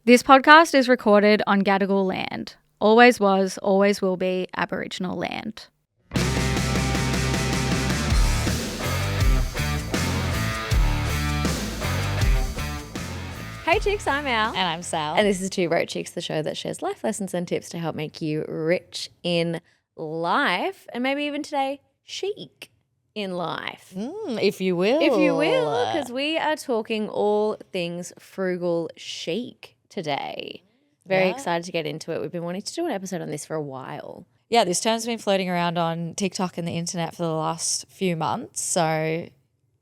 This podcast is recorded on Gadigal land. Always was, always will be Aboriginal land. Hey chicks, I'm Al. And I'm Sal. And this is Two Broke Chicks, the show that shares life lessons and tips to help make you rich in life and maybe even today, chic in life. If you will. If you will, because we are talking all things frugal chic today. Very excited to get into it. We've been wanting to do an episode on this for a while. Yeah, this term's been floating around on TikTok and the internet for the last few months. So,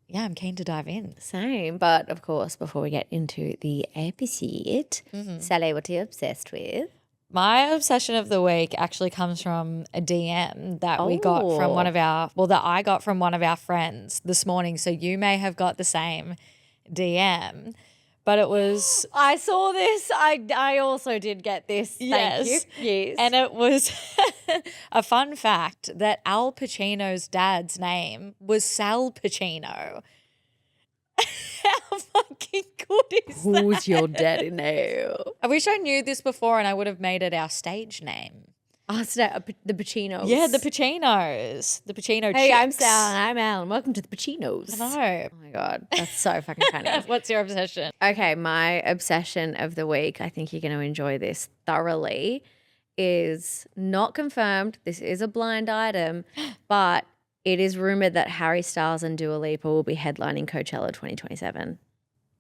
yeah, I'm keen to dive in. Same. But, of course, before we get into the episode, Sally, what are you obsessed with? My obsession of the week actually comes from a DM that we got from that I got from one of our friends this morning. So you may have got the same DM. But it was... I saw this. I also did get this. Yes. Thank you. Yes. And it was a fun fact that Al Pacino's dad's name was Sal Pacino. How fucking good is that? Who's your daddy now? I wish I knew this before and I would have made it our stage name. Oh, the Pacinos. Yeah, the Pacinos. The Pacino Hey, chicks. I'm Sal and I'm Al and welcome to the Pacinos. I know. Oh my God, that's so fucking funny. What's your obsession? Okay, my obsession of the week, I think you're going to enjoy this thoroughly, is not confirmed. This is a blind item, but it is rumored that Harry Styles and Dua Lipa will be headlining Coachella 2027.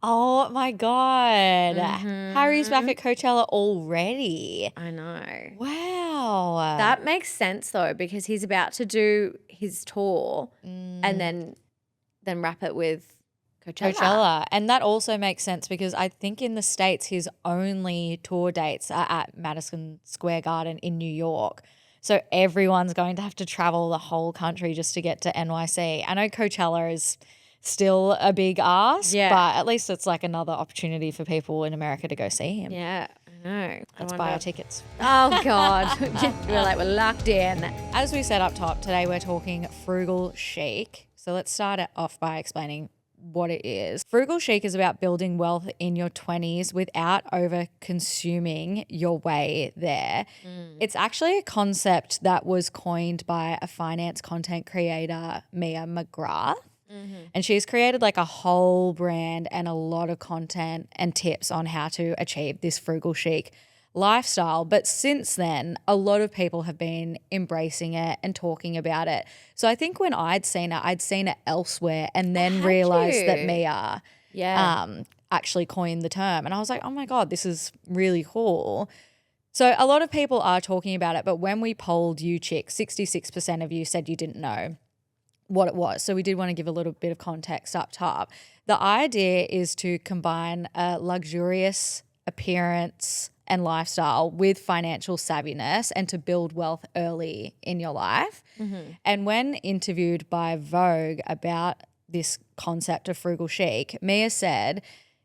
Oh my God. Harry's back at Coachella already. I know. Wow. That makes sense though, because he's about to do his tour and then wrap it with Coachella. And that also makes sense because I think in the States his only tour dates are at Madison Square Garden in New York. So everyone's going to have to travel the whole country just to get to NYC. I know Coachella is still a big ask, but at least it's like another opportunity for people in America to go see him. Yeah, I know. Let's buy our tickets. Oh, God. we're locked in. As we said up top, today we're talking frugal chic. So let's start it off by explaining what it is. Frugal chic is about building wealth in your 20s without over consuming your way there. It's actually a concept that was coined by a finance content creator, Mia McGrath. And she's created like a whole brand and a lot of content and tips on how to achieve this frugal chic lifestyle. But since then, a lot of people have been embracing it and talking about it. So I think when I'd seen it elsewhere and then realized that Mia actually coined the term. And I was like, oh my God, this is really cool. So a lot of people are talking about it, but when we polled you chicks, 66% of you said you didn't know what it was. So we did want to give a little bit of context up top. The idea is to combine a luxurious appearance and lifestyle with financial savviness and to build wealth early in your life. And when interviewed by Vogue about this concept of frugal chic, Mia said,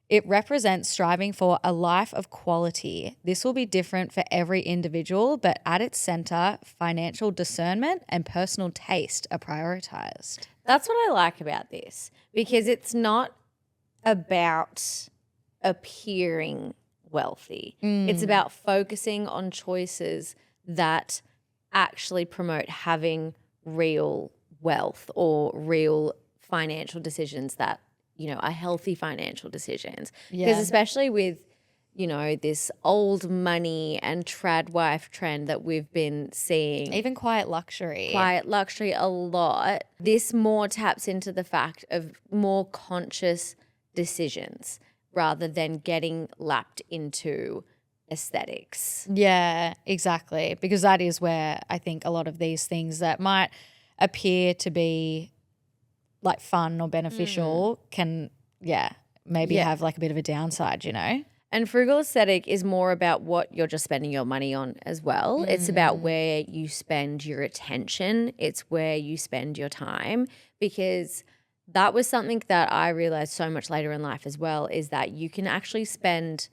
it represents striving for a life of quality. This will be different for every individual, but at its center, financial discernment and personal taste are prioritized. That's what I like about this, because it's not about appearing wealthy. It's about focusing on choices that actually promote having real wealth or real financial decisions that, you know, are healthy financial decisions. Because especially with, you know, this old money and trad wife trend that we've been seeing. Even quiet luxury A lot. This more taps into the fact of more conscious decisions rather than getting lapped into aesthetics. Yeah, exactly. Because that is where I think a lot of these things that might appear to be like fun or beneficial can, maybe have like a bit of a downside, you know? And frugal aesthetic is more about what you're just spending your money on as well. It's about where you spend your attention. It's where you spend your time, because that was something that I realized so much later in life as well, is that you can actually spend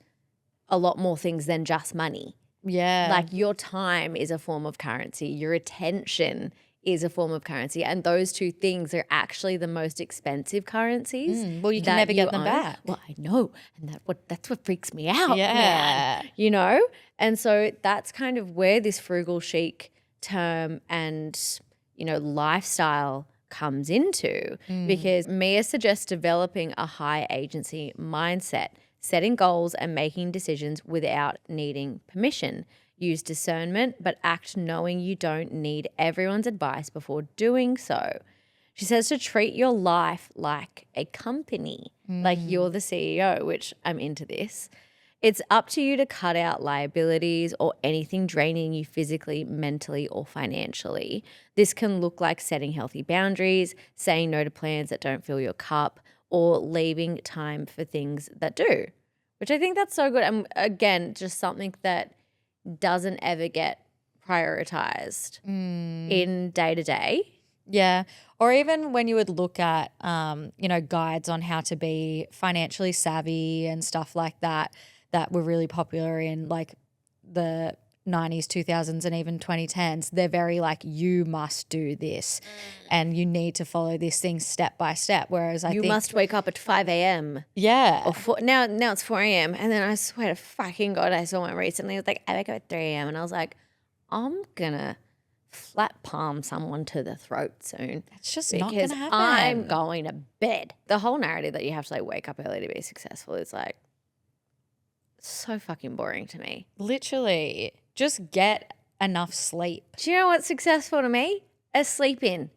a lot more things than just money. Yeah. Like your time is a form of currency. Your attention is a form of currency, and those two things are actually the most expensive currencies. Well, you can that never get you them own. back. Well, I know, and that's what freaks me out. Yeah. man, you know, and so that's kind of where this frugal chic term and lifestyle comes into, because Mia suggests developing a high agency mindset, setting goals and making decisions without needing permission. Use discernment, but act knowing you don't need everyone's advice before doing so. She says to treat your life like a company, like you're the CEO, which I'm into this. It's up to you to cut out liabilities or anything draining you physically, mentally, or financially. This can look like setting healthy boundaries, saying no to plans that don't fill your cup, or leaving time for things that do, which I think that's so good. And again, just something that doesn't ever get prioritized in day to day. Yeah. Or even when you would look at, guides on how to be financially savvy and stuff like that were really popular in like the 90s, 2000s, and even 2010s. They're very like, you must do this and you need to follow this thing step by step. Whereas I think you must wake up at 5 a.m. Yeah. Or now it's 4 a.m. And then I swear to fucking God, I saw one recently. It was like, I wake up at 3 a.m. And I was like, I'm going to flat palm someone to the throat soon. It's just not going to happen. I'm going to bed. The whole narrative that you have to like wake up early to be successful is like so fucking boring to me. Literally. Just get enough sleep. Do you know what's successful to me? A sleep in.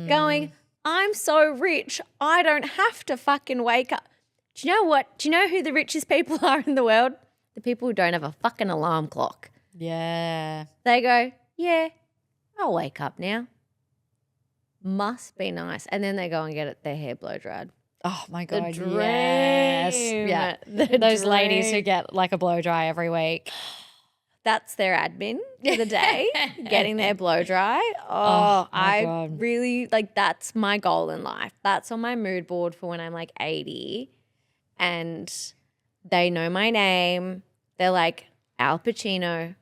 Going, I'm so rich, I don't have to fucking wake up. Do you know what? Do you know who the richest people are in the world? The people who don't have a fucking alarm clock. Yeah. They go, yeah, I'll wake up now. Must be nice. And then they go and get their hair blow dried. Oh my God. The dream. Yes. Yeah. Those ladies who get like a blow dry every week. That's their admin for the day, getting their blow dry. my God. Really, like, that's my goal in life. That's on my mood board for when I'm like 80 and they know my name. They're like, Al Pacino,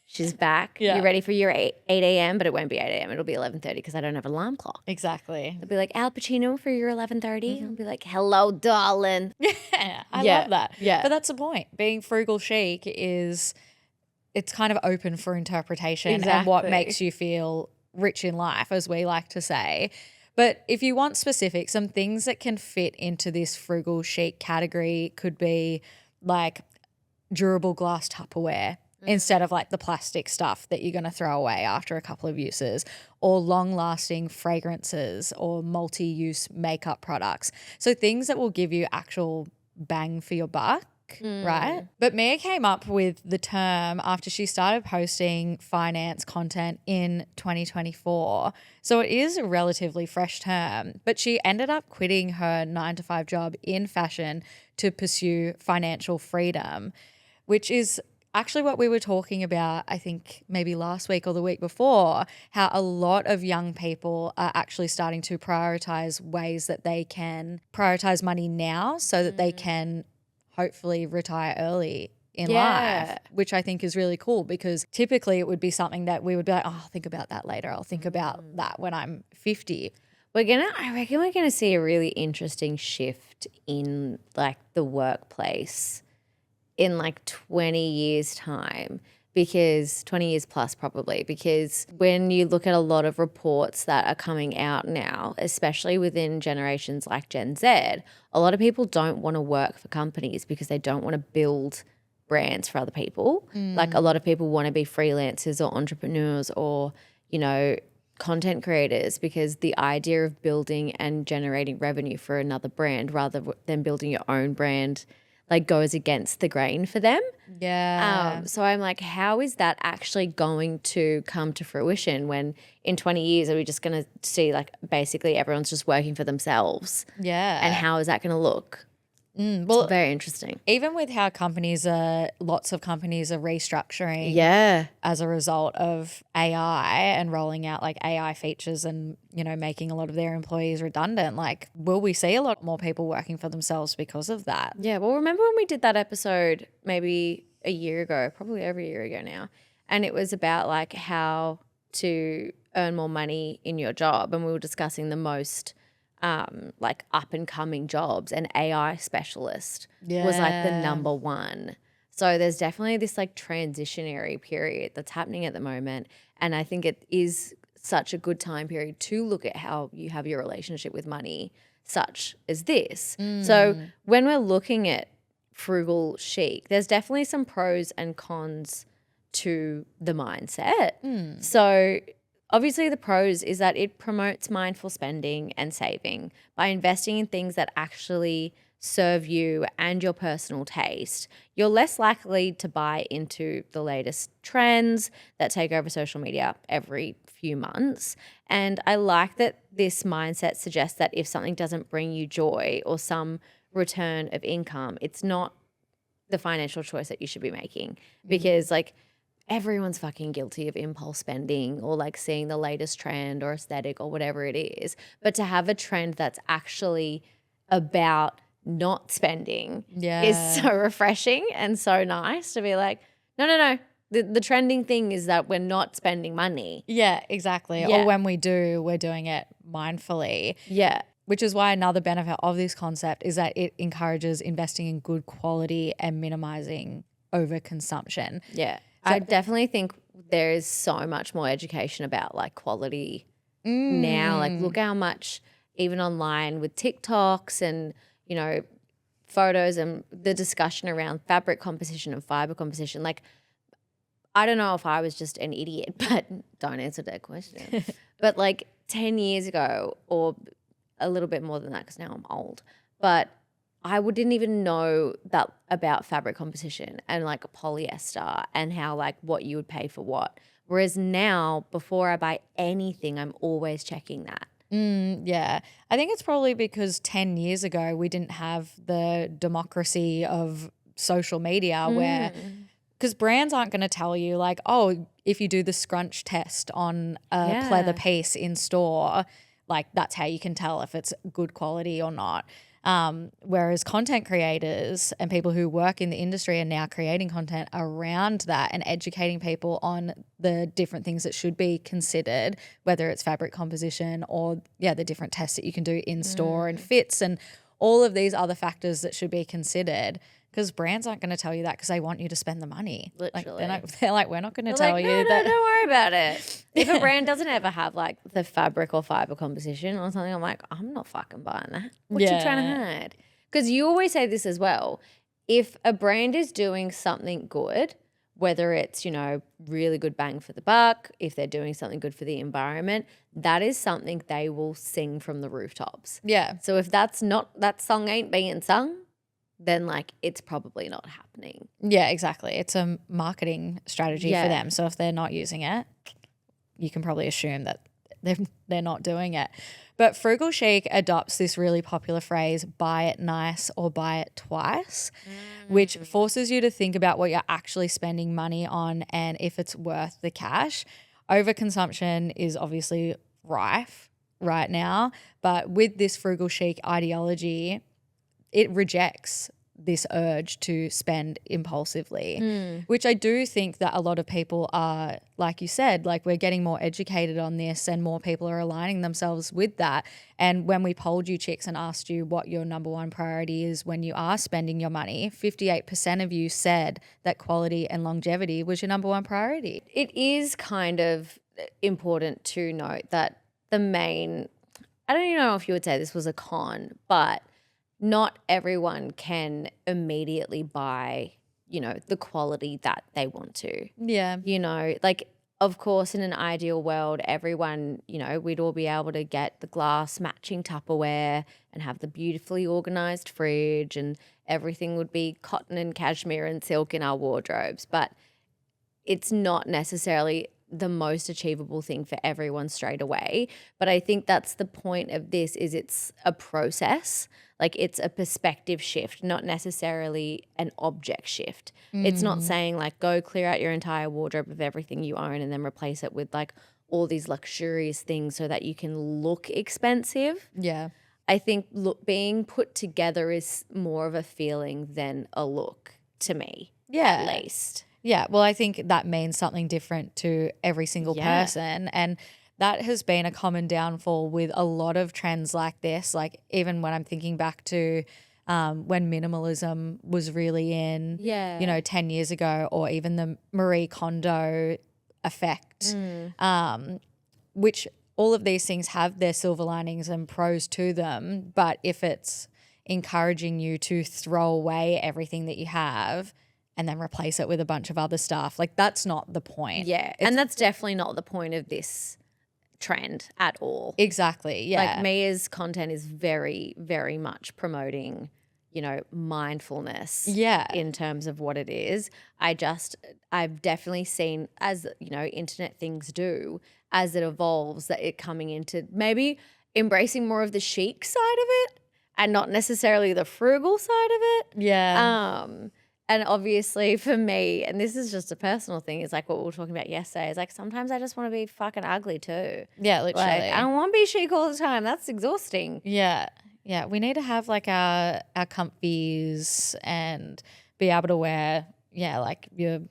she's back. Yeah. You ready for your 8 a.m.? But it won't be 8 a.m. It'll be 11:30 because I don't have an alarm clock. Exactly. They'll be like, Al Pacino for your 11:30? I'll be like, hello, darling. I Yeah. love that. Yeah. But that's the point. Being frugal chic is, it's kind of open for interpretation and what Exactly. makes you feel rich in life, as we like to say. But if you want specifics, some things that can fit into this frugal chic category could be like durable glass Tupperware instead of like the plastic stuff that you're going to throw away after a couple of uses, or long-lasting fragrances or multi-use makeup products. So things that will give you actual bang for your buck. Right. But Mia came up with the term after she started posting finance content in 2024. So it is a relatively fresh term, but she ended up quitting her 9-to-5 job in fashion to pursue financial freedom, which is actually what we were talking about, I think maybe last week or the week before, how a lot of young people are actually starting to prioritize ways that they can prioritize money now so that they can hopefully retire early in life, which I think is really cool, because typically it would be something that we would be like, oh, I'll think about that later. I'll think about that when I'm 50. I reckon we're gonna see a really interesting shift in like the workplace in like 20 years time, because 20 years plus probably, because when you look at a lot of reports that are coming out now, especially within generations like Gen Z, a lot of people don't want to work for companies because they don't want to build brands for other people. Like a lot of people want to be freelancers or entrepreneurs or, content creators, because the idea of building and generating revenue for another brand rather than building your own brand like goes against the grain for them. Yeah. So I'm like, how is that actually going to come to fruition when in 20 years are we just going to see like basically everyone's just working for themselves? Yeah. And how is that going to look? Well, It's very interesting. even with how lots of companies are restructuring Yeah. as a result of AI and rolling out like AI features and, making a lot of their employees redundant, like will we see a lot more people working for themselves because of that? Yeah. Well, remember when we did that episode maybe a year ago, probably over a year ago now, and it was about like how to earn more money in your job, and we were discussing the most like up and coming jobs, and AI specialist was like the number one. So there's definitely this like transitionary period that's happening at the moment. And I think it is such a good time period to look at how you have your relationship with money, such as this. So when we're looking at frugal chic, there's definitely some pros and cons to the mindset. So obviously the pros is that it promotes mindful spending and saving by investing in things that actually serve you and your personal taste. You're less likely to buy into the latest trends that take over social media every few months. And I like that this mindset suggests that if something doesn't bring you joy or some return of income, it's not the financial choice that you should be making, because like everyone's fucking guilty of impulse spending or like seeing the latest trend or aesthetic or whatever it is. But to have a trend that's actually about not spending is so refreshing and so nice to be like, no. The trending thing is that we're not spending money. Yeah, exactly. Yeah. Or when we do, we're doing it mindfully. Yeah. Which is why another benefit of this concept is that it encourages investing in good quality and minimizing overconsumption. Yeah. I definitely think there is so much more education about like quality now. Like look how much even online with TikToks and, you know, photos and the discussion around fabric composition and fiber composition. Like I don't know if I was just an idiot, but don't answer that question. But like 10 years ago or a little bit more than that because now I'm old, but I didn't even know that about fabric composition and like polyester and how like what you would pay for what. Whereas now, before I buy anything, I'm always checking that. Yeah. I think it's probably because 10 years ago we didn't have the democracy of social media where, because brands aren't going to tell you like, oh, if you do the scrunch test on a pleather piece in store, like that's how you can tell if it's good quality or not. Whereas content creators and people who work in the industry are now creating content around that and educating people on the different things that should be considered, whether it's fabric composition or the different tests that you can do in store and fits and all of these other factors that should be considered. Because brands aren't going to tell you that because they want you to spend the money. Literally. Like, they're like, we're not going to tell you that. No, don't worry about it. If a brand doesn't ever have like the fabric or fiber composition or something, I'm like, I'm not fucking buying that. What you trying to hide? Because you always say this as well. If a brand is doing something good, whether it's, you know, really good bang for the buck, if they're doing something good for the environment, that is something they will sing from the rooftops. Yeah. So if that song ain't being sung, then like it's probably not happening. Yeah, exactly. It's a marketing strategy for them. So if they're not using it, you can probably assume that they're not doing it. But Frugal Chic adopts this really popular phrase, buy it nice or buy it twice, which forces you to think about what you're actually spending money on and if it's worth the cash. Overconsumption is obviously rife right now, but with this Frugal Chic ideology, it rejects this urge to spend impulsively, which I do think that a lot of people are, like you said, like we're getting more educated on this and more people are aligning themselves with that. And when we polled you chicks and asked you what your number one priority is when you are spending your money, 58% of you said that quality and longevity was your number one priority. It is kind of important to note that I don't even know if you would say this was a con, but not everyone can immediately buy, you know, the quality that they want to. Yeah. You know, like, of course, in an ideal world, everyone, you know, we'd all be able to get the glass matching Tupperware and have the beautifully organized fridge and everything would be cotton and cashmere and silk in our wardrobes. But it's not necessarily the most achievable thing for everyone straight away. But I think that's the point of this, is it's a process. Like it's a perspective shift, not necessarily an object shift. It's not saying like go clear out your entire wardrobe of everything you own and then replace it with like all these luxurious things so that you can look expensive. Yeah. I think being put together is more of a feeling than a look to me, at least. Yeah, well, I think that means something different to every single person. And that has been a common downfall with a lot of trends like this. Like even when I'm thinking back to when minimalism was really in, 10 years ago, or even the Marie Kondo effect, which all of these things have their silver linings and pros to them. But if it's encouraging you to throw away everything that you have and then replace it with a bunch of other stuff, like that's not the point. Yeah. And that's definitely not the point of this trend at all. Exactly. Yeah. Like Mia's content is very, very much promoting, mindfulness. Yeah. In terms of what it is. I've definitely seen, as, internet things do, as it evolves, that it coming into maybe embracing more of the chic side of it and not necessarily the frugal side of it. Yeah. And obviously for me, and this is just a personal thing, is like what we were talking about yesterday, is like sometimes I just want to be fucking ugly too. Yeah, literally. Like I don't want to be chic all the time. That's exhausting. Yeah. Yeah. We need to have like our comfies and be able to wear, like your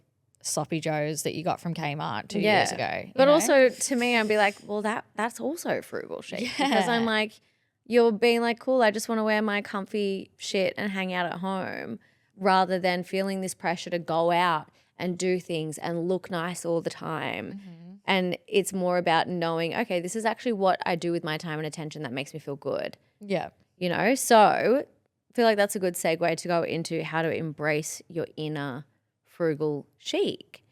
sloppy joes that you got from Kmart 2 years ago. But also to me, I'd be like, well, that's also frugal chic. Because I'm like, you're being like, cool, I just want to wear my comfy shit and hang out at home, rather than feeling this pressure to go out and do things and look nice all the time. Mm-hmm. And it's more about knowing, okay, this is actually what I do with my time and attention that makes me feel good. Yeah. So I feel like that's a good segue to go into how to embrace your inner frugal chic.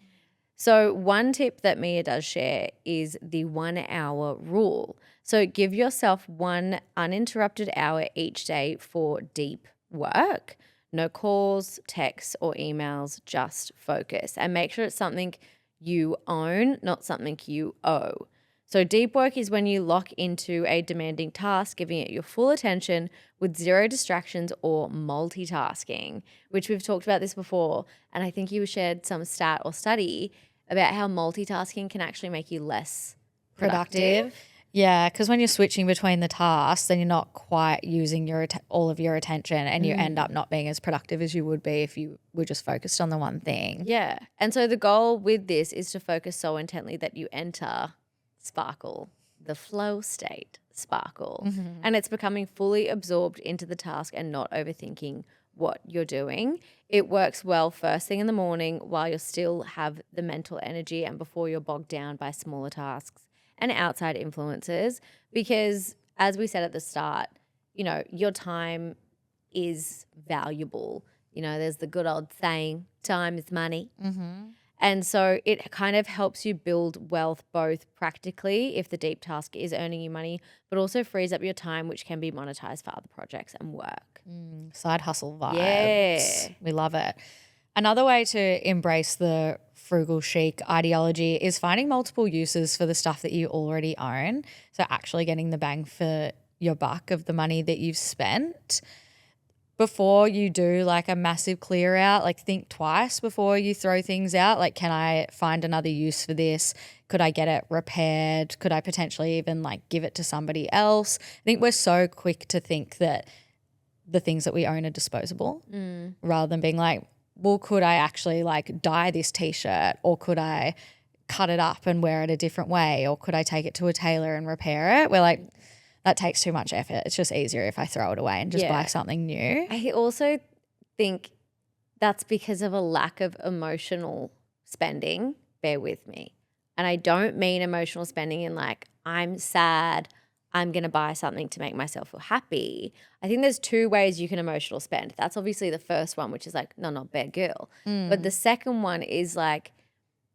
So one tip that Mia does share is the 1 hour rule. So give yourself 1 uninterrupted hour each day for deep work. No calls, texts, or emails, just focus. And make sure it's something you own, not something you owe. So deep work is when you lock into a demanding task, giving it your full attention with zero distractions or multitasking, which we've talked about this before. And I think you shared some stat or study about how multitasking can actually make you less productive. Yeah, because when you're switching between the tasks, then you're not quite using all of your attention, and you end up not being as productive as you would be if you were just focused on the one thing. Yeah. And so the goal with this is to focus so intently that you enter sparkle, the flow state sparkle. Mm-hmm. And it's becoming fully absorbed into the task and not overthinking what you're doing. It works well first thing in the morning while you still have the mental energy and before you're bogged down by smaller tasks and outside influences, because as we said at the start, your time is valuable. There's the good old saying, time is money. Mm-hmm. And so it kind of helps you build wealth both practically if the deep task is earning you money, but also frees up your time, which can be monetized for other projects and work. Side hustle vibes. Yeah. We love it. Another way to embrace the frugal chic ideology is finding multiple uses for the stuff that you already own. So actually getting the bang for your buck of the money that you've spent. Before you do like a massive clear out, like think twice before you throw things out. Like, can I find another use for this? Could I get it repaired? Could I potentially even like give it to somebody else? I think we're so quick to think that the things that we own are disposable rather than being like, well, could I actually like dye this t-shirt, or could I cut it up and wear it a different way, or could I take it to a tailor and repair it? We're like, that takes too much effort. It's just easier if I throw it away and just buy something new. I also think that's because of a lack of emotional spending. Bear with me. And I don't mean emotional spending in like, I'm sad, I'm going to buy something to make myself feel happy. I think there's two ways you can emotional spend. That's obviously the first one, which is like, no, not bad girl. But the second one is like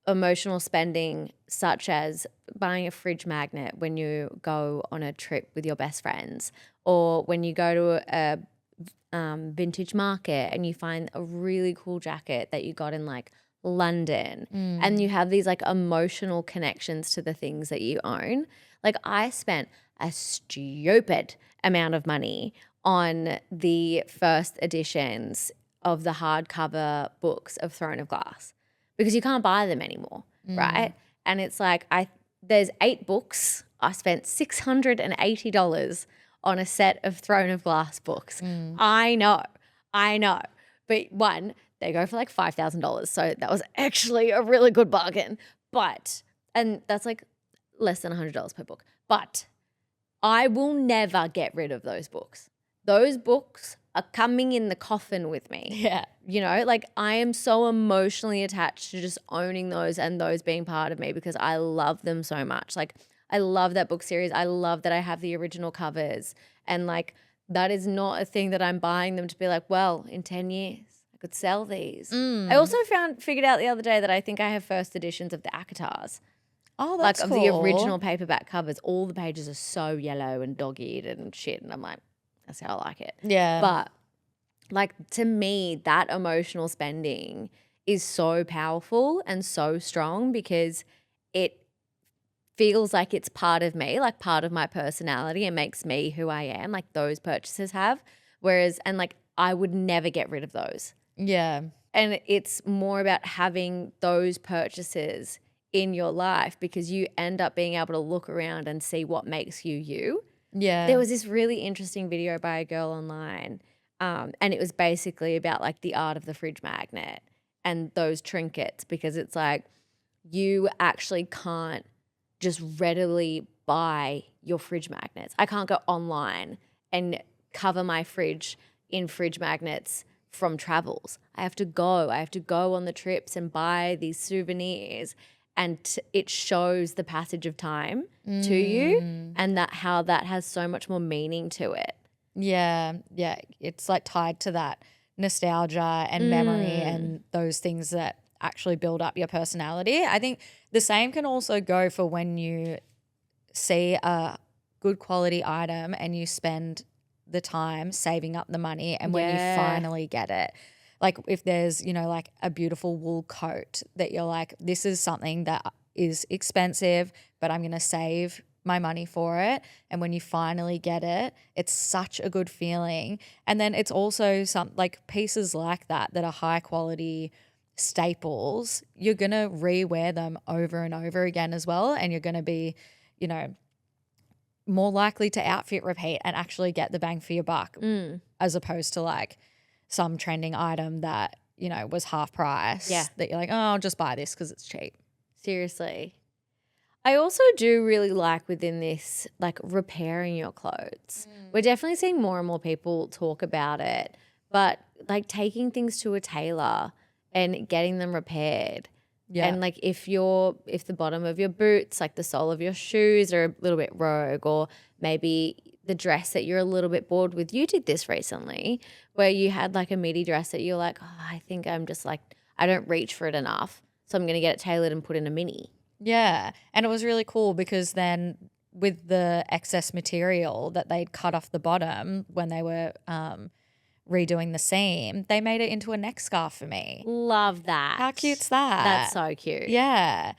emotional spending, such as buying a fridge magnet when you go on a trip with your best friends, or when you go to a vintage market and you find a really cool jacket that you got in like London, and you have these like emotional connections to the things that you own. Like I spent a stupid amount of money on the first editions of the hardcover books of Throne of Glass because you can't buy them anymore, right? And it's like there's 8 books. I spent $680 on a set of Throne of Glass books. I know. But one, they go for like $5,000. So that was actually a really good bargain. And that's like less than $100 per book. But I will never get rid of those books. Those books are coming in the coffin with me. Yeah. You know, like I am so emotionally attached to just owning those and those being part of me because I love them so much. Like I love that book series. I love that I have the original covers. And like that is not a thing that I'm buying them to be like, well, in 10 years I could sell these. I also figured out the other day that I think I have first editions of the Akatars. Oh, that's like cool. of the original paperback covers. All the pages are so yellow and dog-eared and shit. And I'm like, that's how I like it. Yeah. But like to me, that emotional spending is so powerful and so strong because it feels like it's part of me, like part of my personality. It makes me who I am, like those purchases have. Whereas, and like I would never get rid of those. Yeah. And it's more about having those purchases in your life because you end up being able to look around and see what makes you you. Yeah. There was this really interesting video by a girl online and it was basically about like the art of the fridge magnet and those trinkets because it's like you actually can't just readily buy your fridge magnets. I can't go online and cover my fridge in fridge magnets from travels. I have to go on the trips and buy these souvenirs and it shows the passage of time to you and that how that has so much more meaning to it. Yeah. Yeah. It's like tied to that nostalgia and memory and those things that actually build up your personality. I think the same can also go for when you see a good quality item and you spend the time saving up the money and when you finally get it. Like if there's, you know, like a beautiful wool coat that you're like, this is something that is expensive, but I'm going to save my money for it. And when you finally get it, it's such a good feeling. And then it's also some like pieces like that are high quality staples. You're going to rewear them over and over again as well. And you're going to be, you know, more likely to outfit repeat and actually get the bang for your buck as opposed to like some trending item that, you know, was half price. Yeah. That you're like, oh, I'll just buy this because it's cheap. Seriously. I also do really like within this, like repairing your clothes. We're definitely seeing more and more people talk about it, but like taking things to a tailor and getting them repaired. Yeah. And like if the bottom of your boots, like the sole of your shoes are a little bit rogue or maybe the dress that you're a little bit bored with. You did this recently where you had like a midi dress that you're like, oh, I think I'm just like, I don't reach for it enough. So I'm going to get it tailored and put in a mini. Yeah. And it was really cool because then with the excess material that they'd cut off the bottom when they were redoing the seam, they made it into a neck scarf for me. Love that. How cute's that? That's so cute. Yeah.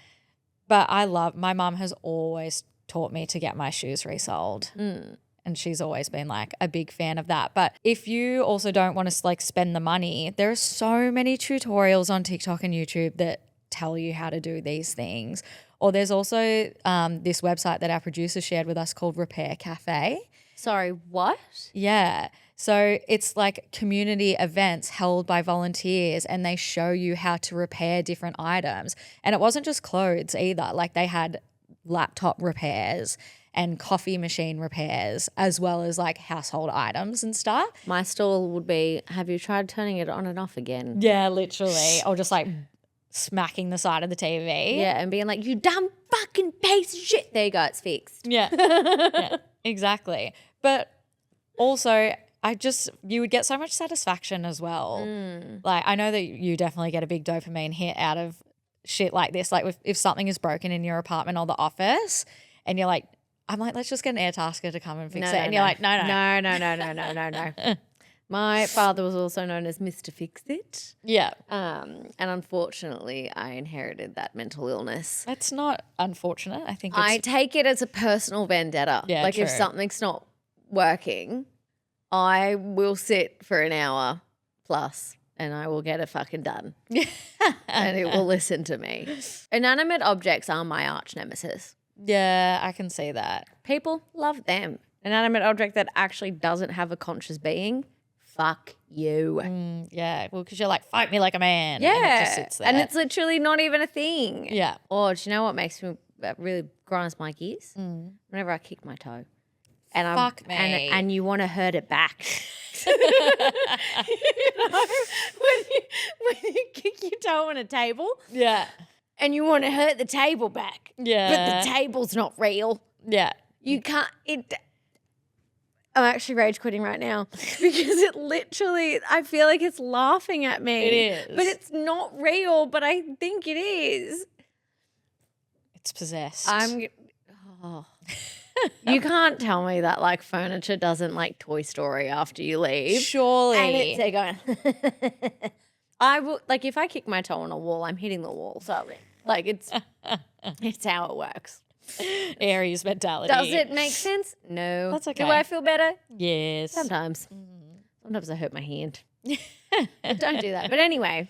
But my mum has always taught me to get my shoes resold. And she's always been like a big fan of that. But if you also don't want to like spend the money, there are so many tutorials on TikTok and YouTube that tell you how to do these things. Or there's also this website that our producer shared with us called Repair Cafe. Sorry, what? Yeah. So it's like community events held by volunteers and they show you how to repair different items. And it wasn't just clothes either. Like they had laptop repairs and coffee machine repairs as well as like household items and stuff. My stall would be, have you tried turning it on and off again? Yeah, literally. Or just like smacking the side of the TV. Yeah, and being like, you dumb fucking piece of shit. There you go, it's fixed. Yeah. Yeah, exactly. But also you would get so much satisfaction as well. Like I know that you definitely get a big dopamine hit out of shit like this. Like if something is broken in your apartment or the office and you're like, I'm like, let's just get an air tasker to come and fix it. And you're like, no. My father was also known as Mr. Fix-It. Yeah. And unfortunately, I inherited that mental illness. That's not unfortunate. I think it's I take it as a personal vendetta. Yeah, like if true. something's not working, I will sit for an hour plus and I will get it fucking done. And it will listen to me. Inanimate objects are my arch nemesis. Yeah, I can see that. People love them. Inanimate object that actually doesn't have a conscious being, fuck you. Yeah, well, because you're like, fight me like a man. Yeah. And it just sits there. And it's literally not even a thing. Yeah. Or do you know what makes me that really grinds my gears? Whenever I kick my toe. And Fuck me. And you want to hurt it back. When you kick your toe on a table. Yeah. And you want to hurt the table back. Yeah. But the table's not real. Yeah. You can't. I'm actually rage quitting right now because it literally, I feel like it's laughing at me. It is. But it's not real, but I think it is. It's possessed. You can't tell me that like furniture doesn't like Toy Story after you leave. Surely. And they're going, I will, like if I kick my toe on a wall, I'm hitting the wall. So like it's how it works. Aries mentality. Does it make sense? No. That's okay. Do I feel better? Yes. Sometimes. Sometimes I hurt my hand. Don't do that. But anyway,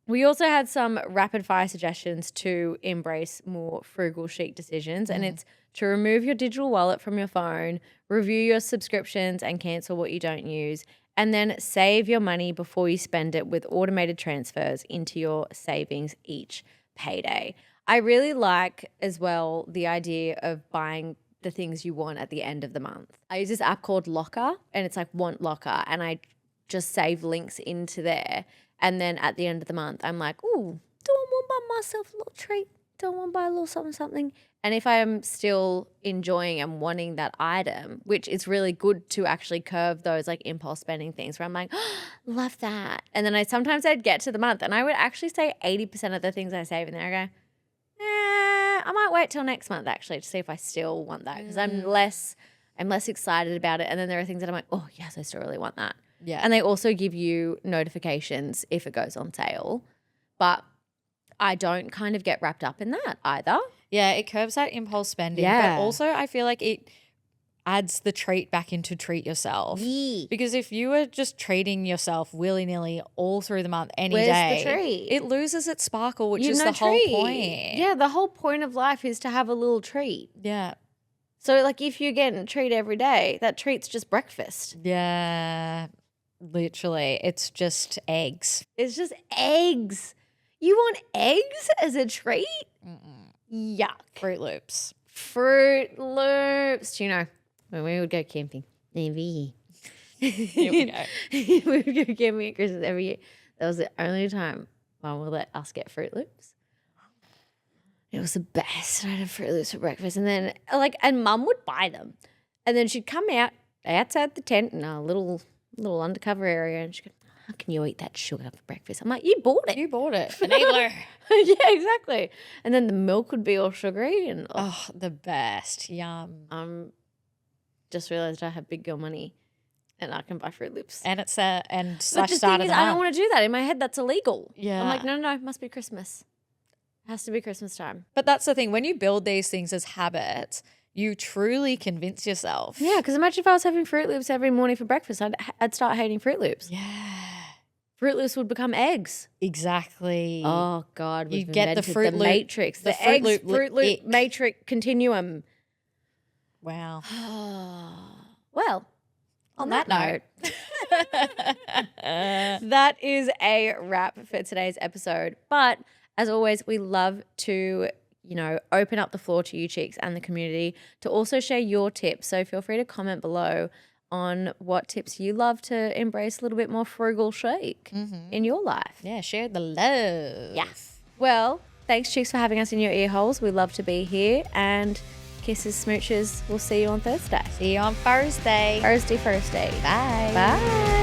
we also had some rapid fire suggestions to embrace more frugal chic decisions. And it's to remove your digital wallet from your phone, review your subscriptions and cancel what you don't use, and then save your money before you spend it with automated transfers into your savings each payday. I really like as well the idea of buying the things you want at the end of the month. I use this app called Locker, and it's like Want Locker, and I just save links into there. And then at the end of the month, I'm like, ooh, do I want to buy myself a little treat? Do I want to buy a little something? And if I am still enjoying and wanting that item, which is really good to actually curve those like impulse spending things where I'm like, oh, love that. And then I'd get to the month and I would actually say 80% of the things I save in there, I go, I might wait till next month actually to see if I still want that because I'm less excited about it. And then there are things that I'm like, oh yes, I still really want that. Yeah. And they also give you notifications if it goes on sale. But I don't kind of get wrapped up in that either. Yeah, it curbs that impulse spending. Yeah. But also I feel like it adds the treat back into treat yourself. Yeah. Because if you were just treating yourself willy-nilly all through the month any Where's day, the treat? it loses its sparkle, which You've is no the whole treat. point. Yeah, the whole point of life is to have a little treat. Yeah. So like if you're getting a treat every day, that treat's just breakfast. Yeah. Literally. It's just eggs. It's just eggs. You want eggs as a treat? Yuck. Fruit Loops. Fruit Loops. Do you know, when we would go camping, Here we go. we would go camping at Christmas every year. That was the only time Mum would let us get Fruit Loops. It was the best. I'd have Fruit Loops for breakfast. And then, and Mum would buy them. And then she'd come out outside the tent in a little undercover area and she'd go, how can you eat that sugar for breakfast? I'm like, you bought it. You bought it. Enabler. Yeah, exactly. And then the milk would be all sugary and Oh, the best. Yum. Just realised I have big girl money and I can buy Fruit Loops. And it's But slash the start thing of is, the I don't month. want to do that. In my head, that's illegal. Yeah. I'm like, no, it must be Christmas. It has to be Christmas time. But that's the thing. When you build these things as habits, you truly convince yourself. Yeah, because imagine if I was having Fruit Loops every morning for breakfast, I'd start hating Fruit Loops. Yeah. Fruit Loops would become eggs. Exactly. Oh, God. You We've get the invented Fruit Loop- matrix. the The Fruit eggs, Loop Fruit Loop ick. matrix continuum. Wow. Well, on that note, note. that is a wrap for today's episode. But as always, we love to, open up the floor to you cheeks and the community to also share your tips. So feel free to comment below on what tips you love to embrace a little bit more frugal chic in your life. Yeah, share the love. Yes. Well, thanks, cheeks, for having us in your ear holes. We love to be here. And kisses, smooches. We'll see you on Thursday. See you on Thursday. Thursday. Bye. Bye.